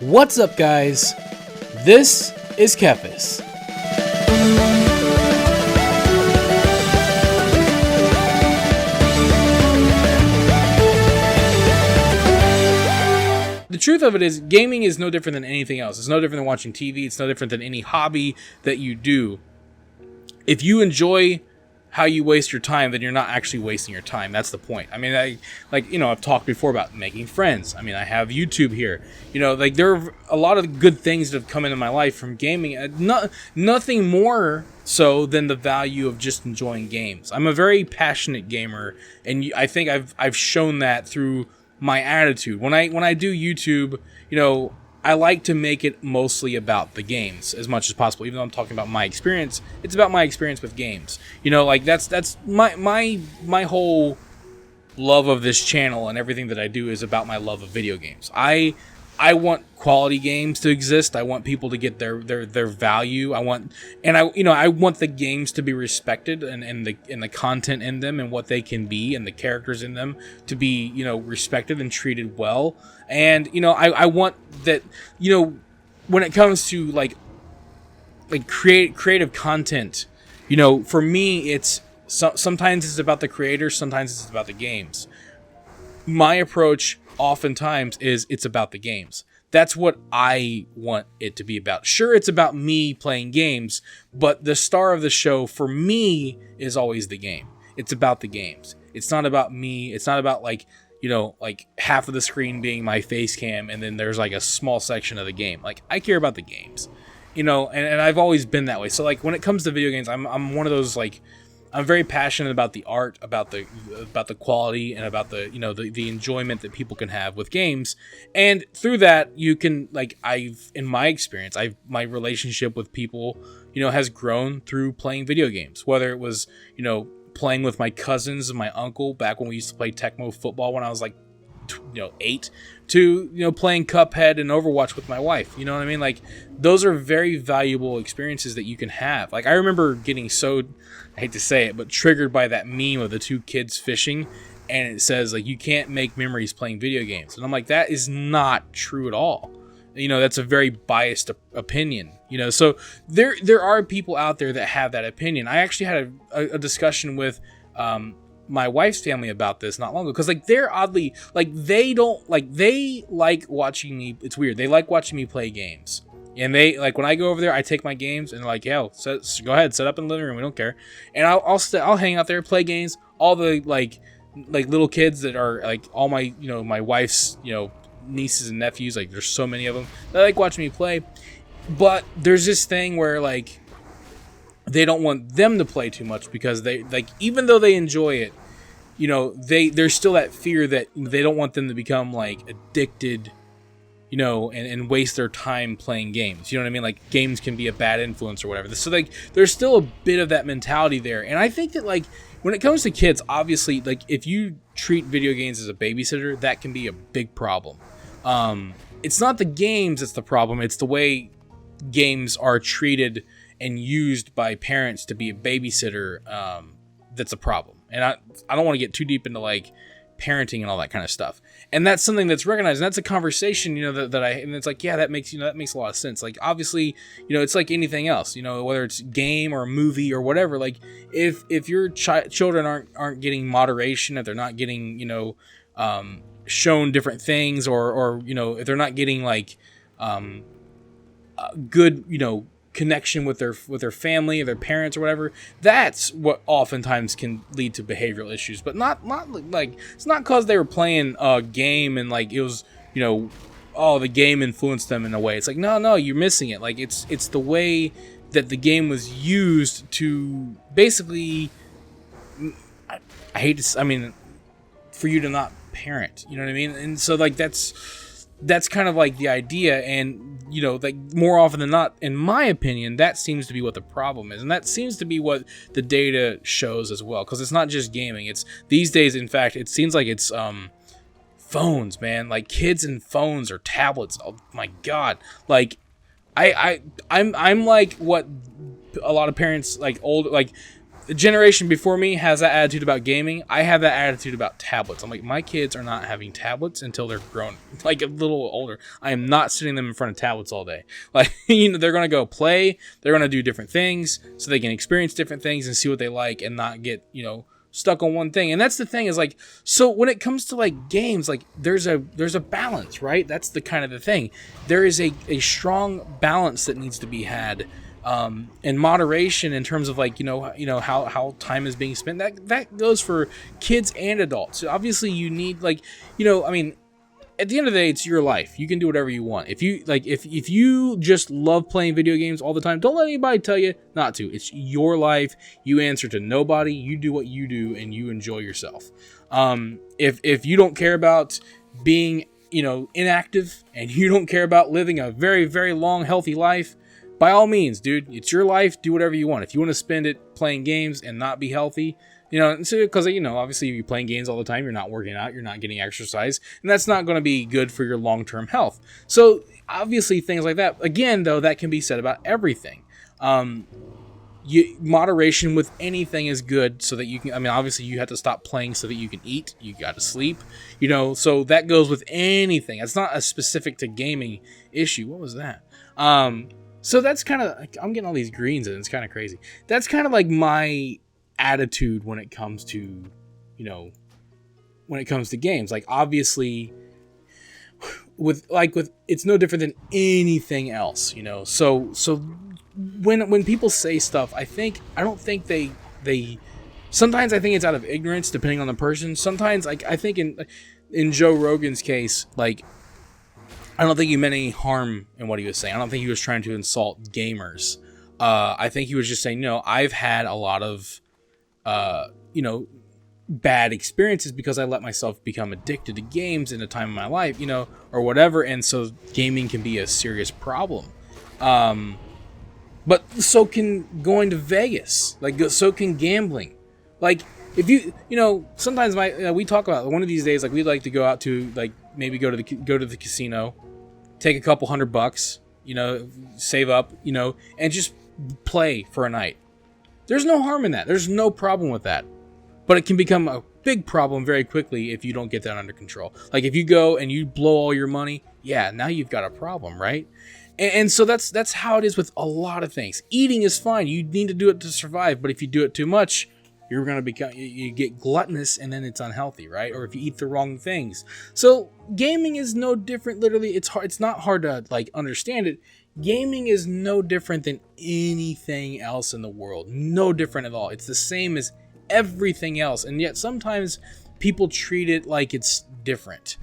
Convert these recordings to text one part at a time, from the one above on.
What's up, guys? This is Kephas. The truth of it is, gaming is no different than anything else. It's no different than watching TV. It's no different than any hobby that you do. If you enjoy how you waste your time, then you're not actually wasting your time. That's the point. I mean, I've talked before about making friends. I mean, I have YouTube here. There are a lot of good things that have come into my life from gaming. Nothing more so than the value of just enjoying games. I'm a very passionate gamer, and I think I've shown that through my attitude. When I do YouTube, I like to make it mostly about the games as much as possible. Even though I'm talking about my experience, it's about my experience with games. That's my whole love of this channel, and everything that I do is about my love of video games. I want quality games to exist. I want people to get their value. I want the games to be respected, and the content in them and what they can be, and the characters in them to be, respected and treated well. And I want that, when it comes to like creative content, for me it's sometimes it's about the creators, sometimes it's about the games. My approach oftentimes is it's about the games. That's what I want it to be about. Sure, it's about me playing games, but the star of the show for me is always the game. It's about the games. It's not about me. It's not about like half of the screen being my face cam and then there's like a small section of the game. Like, I care about the games, and I've always been that way. So like when it comes to video games, I'm one of those, like, I'm very passionate about the art, about the quality, and about the enjoyment that people can have with games. And through that, you can, in my experience, my relationship with people, has grown through playing video games. Whether it was, playing with my cousins and my uncle back when we used to play Tecmo football when I was 8, to playing Cuphead and Overwatch with my wife. You know what I mean? Like, those are very valuable experiences that you can have. Like, I remember getting so, I hate to say it, but triggered by that meme of the two kids fishing, and it says, like, you can't make memories playing video games. And I'm like, that is not true at all. That's a very biased opinion. So there are people out there that have that opinion. I actually had a discussion with my wife's family about this not long ago, because they're oddly, they like watching me. It's weird. They like watching me play games. And they, when I go over there, I take my games and they're like, yeah, go ahead, set up in the living room. We don't care. And I'll hang out there, play games. All the little kids that are all my, my wife's, nieces and nephews, there's so many of them. They like watching me play. But there's this thing where they don't want them to play too much, because they, even though they enjoy it, there's still that fear that they don't want them to become addicted, and waste their time playing games. You know what I mean? Games can be a bad influence or whatever. So there's still a bit of that mentality there. And I think that when it comes to kids, obviously, if you treat video games as a babysitter, that can be a big problem. It's not the games that's the problem. It's the way games are treated and used by parents to be a babysitter, that's a problem. And I don't want to get too deep into parenting and all that kind of stuff. And that's something that's recognized, and that's a conversation, and it's that makes a lot of sense. Obviously, it's like anything else, whether it's game or a movie or whatever, if your children aren't getting moderation, if they're not getting, shown different things, or if they're not getting good, connection with their family or their parents or whatever, that's what oftentimes can lead to behavioral issues. But not it's not because they were playing a game and it was, the game influenced them in a way. It's no, you're missing it. It's the way that the game was used to basically, for you to not parent, you know what I mean? And so that's kind of the idea. And more often than not, in my opinion, that seems to be what the problem is, and that seems to be what the data shows as well, because it's not just gaming. It's these days, in fact, it seems like it's phones, man. Kids and phones or tablets. Oh my god. I'm like what a lot of parents, old, the generation before me has that attitude about gaming. I have that attitude about tablets. I'm like, my kids are not having tablets until they're grown, like a little older. I am not sitting them in front of tablets all day. Like, they're going to go play. They're going to do different things so they can experience different things and see what they like and not get, stuck on one thing. And that's the thing is like, so when it comes to like games, like there's a balance, right? That's the kind of the thing. There is a strong balance that needs to be had. And moderation in terms of like, how time is being spent, that goes for kids and adults. So obviously you need like, at the end of the day, it's your life. You can do whatever you want. If you just love playing video games all the time, don't let anybody tell you not to. It's your life. You answer to nobody. You do what you do and you enjoy yourself. If you don't care about being, inactive and you don't care about living a very, very long, healthy life, by all means, dude, it's your life. Do whatever you want. If you want to spend it playing games and not be healthy, because, obviously if you're playing games all the time, you're not working out, you're not getting exercise, and that's not going to be good for your long-term health. So obviously things like that, again, though, that can be said about everything. Moderation with anything is good so that you can, obviously you have to stop playing so that you can eat, you got to sleep, so that goes with anything. It's not a specific to gaming issue. What was that? So that's kind of, I'm getting all these greens and it's kind of crazy. That's kind of like my attitude when it comes to, games. Like obviously with it's no different than anything else, So when people say stuff, I don't think they sometimes I think it's out of ignorance depending on the person. Sometimes like I think in Joe Rogan's case, like I don't think he meant any harm in what he was saying. I don't think he was trying to insult gamers. I think he was just saying, I've had a lot of, bad experiences because I let myself become addicted to games in a time in my life, or whatever. And so gaming can be a serious problem. But so can going to Vegas. So can gambling. Like, if sometimes we talk about one of these days, like we'd like to go out to maybe go to the casino, take a couple $100, save up, and just play for a night. There's no harm in that. There's no problem with that. But it can become a big problem very quickly if you don't get that under control. Like if you go and you blow all your money, yeah, now you've got a problem, right? And so that's how it is with a lot of things. Eating is fine. You need to do it to survive. But if you do it too much, you're going to you get gluttonous and then it's unhealthy, right? Or if you eat the wrong things. So gaming is no different. Literally, it's not hard to understand it. Gaming is no different than anything else in the world. No different at all. It's the same as everything else. And yet sometimes people treat it like it's different.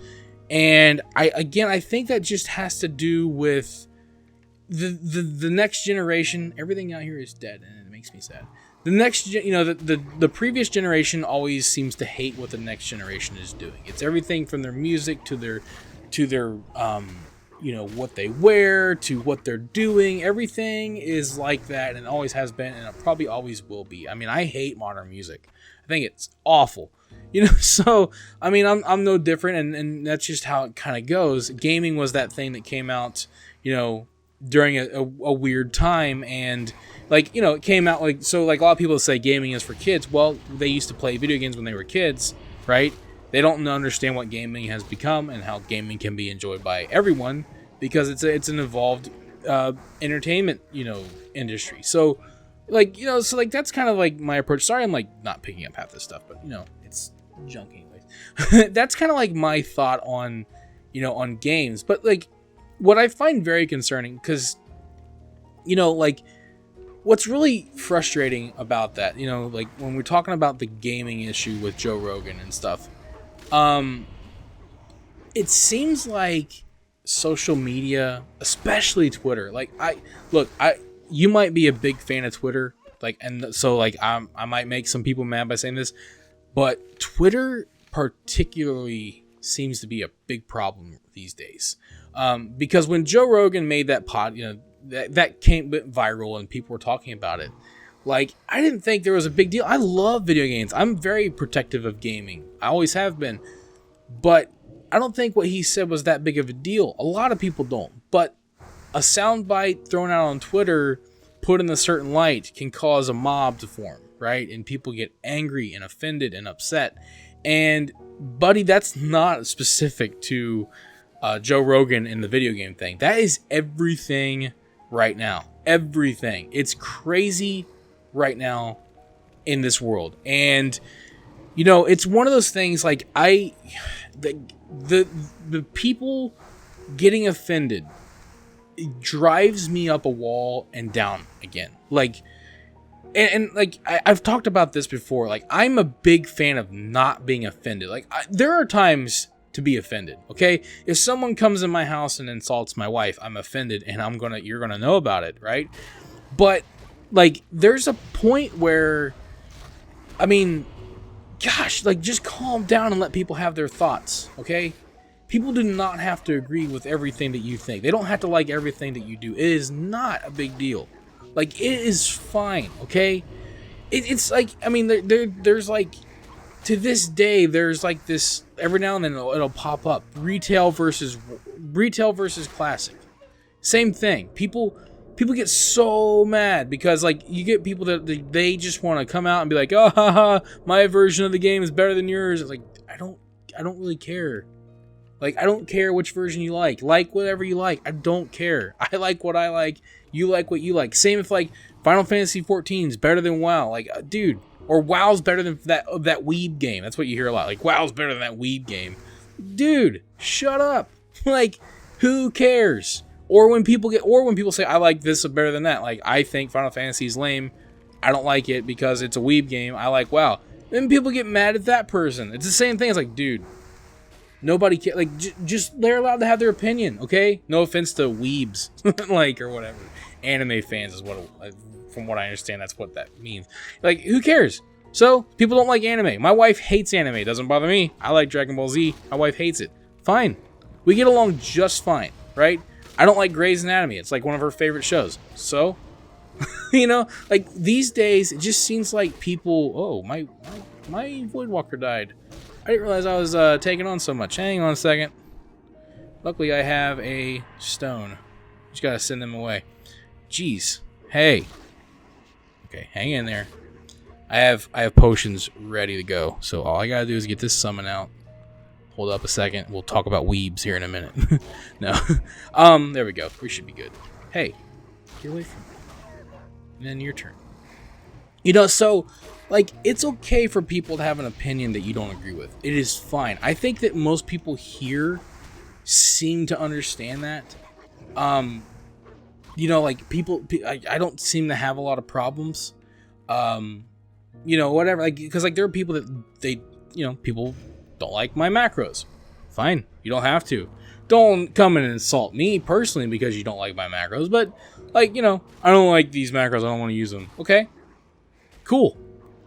And I think that just has to do with the next generation. Everything out here is dead and it makes me sad. The next, the previous generation always seems to hate what the next generation is doing. It's everything from their music to their what they wear to what they're doing. Everything is like that and always has been, and it probably always will be. I hate modern music. I think it's awful. So I'm no different, and that's just how it kind of goes. Gaming was that thing that came out, during a weird time, and it came out a lot of people say gaming is for kids. Well, they used to play video games when they were kids, right? They don't understand what gaming has become and how gaming can be enjoyed by everyone because it's an evolved entertainment, industry. So that's kind of my approach. Sorry, I'm not picking up half this stuff, but it's junk anyways. That's kind of my thought on, on games. But what I find very concerning, because, what's really frustrating about that, when we're talking about the gaming issue with Joe Rogan and stuff, it seems like social media, especially Twitter, you might be a big fan of Twitter, I might make some people mad by saying this, but Twitter particularly seems to be a big problem these days. Because when Joe Rogan made that pod, that came viral and people were talking about it. I didn't think there was a big deal. I love video games. I'm very protective of gaming. I always have been. But I don't think what he said was that big of a deal. A lot of people don't. But a soundbite thrown out on Twitter, put in a certain light, can cause a mob to form, right? And people get angry and offended and upset. And buddy, that's not specific to Joe Rogan and the video game thing. That is everything right now. Everything. It's crazy right now in this world. And you know, it's one of those things like the people getting offended, it drives me up a wall and down again. Like, and like I've talked about this before. Like, I'm a big fan of not being offended. Like, there are times to be offended. Okay, if someone comes in my house and insults my wife, I'm offended, and you're gonna know about it, right? But like, there's a point where, I mean, gosh, like, just calm down and let people have their thoughts. Okay. People do not have to agree with everything that you think. They don't have to like everything that you do. It is not a big deal. Like, it is fine, okay? It's like, I mean, there's like, to this day, there's like this, every now and then it'll pop up. Retail versus classic. Same thing. People get so mad because, like, you get people that they just want to come out and be like, oh, haha, my version of the game is better than yours. It's like, I don't really care. Like, I don't care which version you like. Like whatever you like. I don't care. I like what I like. You like what you like. Same if, like, Final Fantasy 14 is better than WoW. Like, dude. Or WoW's better than that weeb game. That's what you hear a lot. Like, WoW's better than that weeb game. Dude, shut up. Like, who cares? Or when people say, I like this better than that. Like, I think Final Fantasy is lame. I don't like it because it's a weeb game. I like WoW. Then people get mad at that person. It's the same thing. It's like, dude. Nobody can, like, just they're allowed to have their opinion, okay? No offense to weebs, like, or whatever. Anime fans is what, from what I understand, that's what that means. Like, who cares? So, people don't like anime. My wife hates anime. It doesn't bother me. I like Dragon Ball Z. My wife hates it. Fine. We get along just fine, right? I don't like Grey's Anatomy. It's like one of her favorite shows. So, you know, like, these days, it just seems like people, oh, my Voidwalker died. I didn't realize I was taking on so much. Hang on a second. Luckily, I have a stone. Just gotta send them away. Jeez. Hey. Okay, hang in there. I have potions ready to go. So all I gotta do is get this summon out. Hold up a second. We'll talk about weebs here in a minute. No. There we go. We should be good. Hey. Get away from me. And then your turn. You know, so, like, it's okay for people to have an opinion that you don't agree with. It is fine. I think that most people here seem to understand that. You know, like, I don't seem to have a lot of problems. You know, whatever. Like, because, like, there are people that people don't like my macros. Fine. You don't have to. Don't come and insult me personally because you don't like my macros. But, like, you know, I don't like these macros. I don't want to use them. Okay. Cool.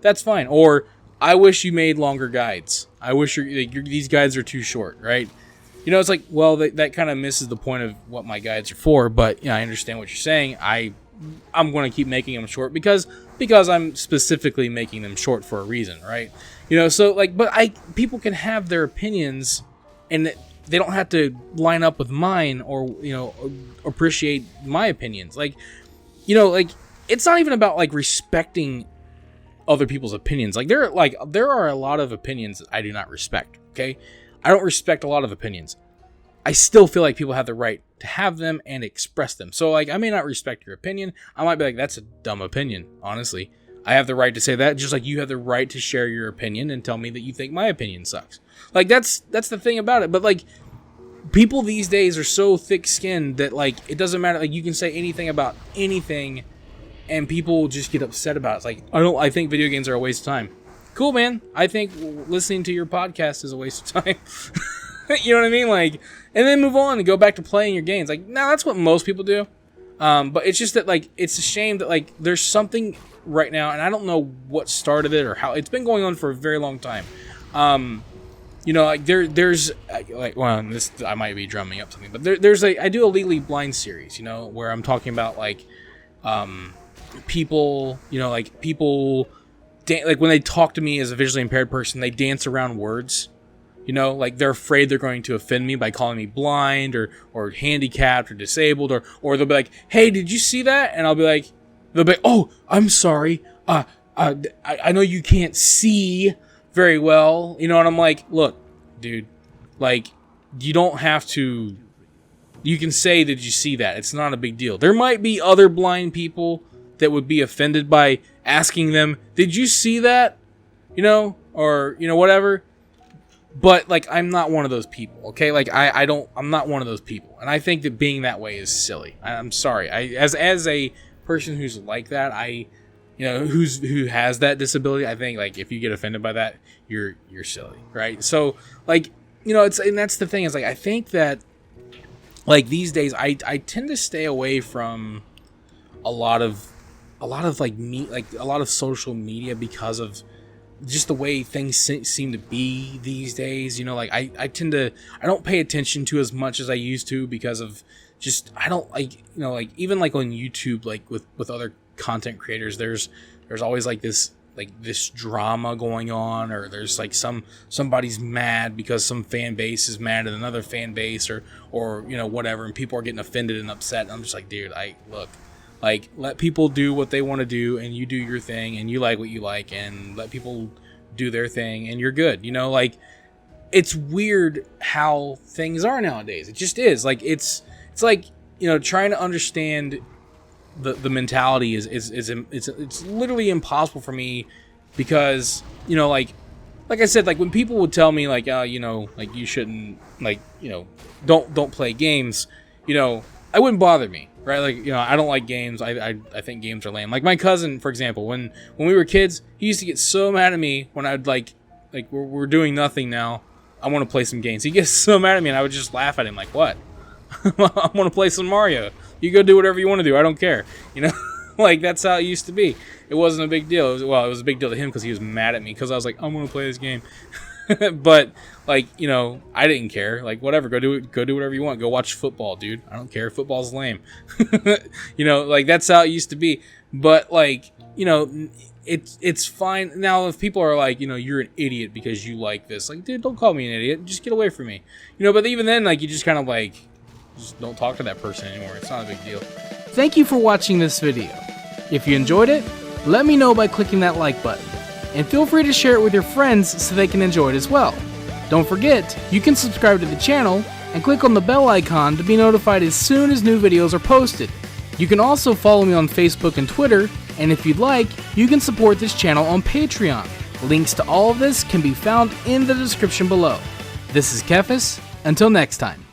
That's fine. Or, I wish you made longer guides. I wish these guides are too short, right? You know, it's like, well, that kind of misses the point of what my guides are for, but, you know, I understand what you're saying. I'm going to keep making them short because I'm specifically making them short for a reason, right? You know, so, like, but people can have their opinions, and they don't have to line up with mine or, you know, appreciate my opinions. Like, you know, like, it's not even about, like, respecting other people's opinions. Like, there are a lot of opinions that I do not respect, okay? I don't respect a lot of opinions. I still feel like people have the right to have them and express them. So, like, I may not respect your opinion. I might be like, that's a dumb opinion, honestly. I have the right to say that, just like you have the right to share your opinion and tell me that you think my opinion sucks. Like, that's the thing about it. But, like, people these days are so thick-skinned that, like, it doesn't matter. Like, you can say anything about anything, and people just get upset about it. It's like, I think video games are a waste of time. Cool, man. I think listening to your podcast is a waste of time. You know what I mean? Like, and then move on and go back to playing your games. Like, now that's what most people do. But it's just that, like, it's a shame that, like, there's something right now, and I don't know what started it or how. It's been going on for a very long time. You know, like, there's like, well, this, I might be drumming up something, but I do a Legally Blind series, you know, where I'm talking about, like, people, you know, like, people, like, when they talk to me as a visually impaired person, they dance around words. You know, like, they're afraid they're going to offend me by calling me blind or handicapped or disabled, or they'll be like, hey, did you see that? And I'll be like, oh, I'm sorry. I know you can't see very well, you know, and I'm like, look, dude, like, you don't have to, you can say that you see that. It's not a big deal. There might be other blind people that would be offended by asking them, did you see that? You know, or, you know, whatever. But, like, I'm not one of those people, okay? Like, I'm not one of those people. And I think that being that way is silly. I'm sorry. As a person who's like that, who has that disability, I think, like, if you get offended by that, you're silly, right? So, like, you know, and that's the thing, is, like, I think that, like, these days, I tend to stay away from a lot of social media because of just the way things seem to be these days. You know, like, I don't pay attention to as much as I used to because of just, I don't like, you know, like, even like on YouTube, like with other content creators, there's always like this drama going on, or there's like somebody's mad because some fan base is mad at another fan base, or you know, whatever, and people are getting offended and upset. And I'm just like, dude, like, let people do what they want to do, and you do your thing, and you like what you like, and let people do their thing, and you're good. You know, like, it's weird how things are nowadays. It just is. Like, it's like, you know, trying to understand the mentality is it's literally impossible for me, because, you know, like I said, like, when people would tell me, like, you know, like, you shouldn't, like, you know, don't play games, you know, it wouldn't bother me. Right, like, you know, I don't like games. I think games are lame. Like, my cousin, for example, when we were kids, he used to get so mad at me when I'd like we're doing nothing now. I want to play some games. He gets so mad at me, and I would just laugh at him, like, what? I want to play some Mario. You go do whatever you want to do. I don't care. You know, like, that's how it used to be. It wasn't a big deal. It was a big deal to him because he was mad at me because I was like, I'm going to play this game. But, like, you know, I didn't care. Like, whatever, go do whatever you want. Go watch football, dude. I don't care. Football's lame. You know, like, that's how it used to be. But, like, you know, it's fine. Now, if people are like, you know, you're an idiot because you like this, like, dude, don't call me an idiot. Just get away from me. You know, but even then, like, you just kind of, like, just don't talk to that person anymore. It's not a big deal. Thank you for watching this video. If you enjoyed it, let me know by clicking that like button. And feel free to share it with your friends so they can enjoy it as well. Don't forget, you can subscribe to the channel and click on the bell icon to be notified as soon as new videos are posted. You can also follow me on Facebook and Twitter, and if you'd like, you can support this channel on Patreon. Links to all of this can be found in the description below. This is Kephas. Until next time.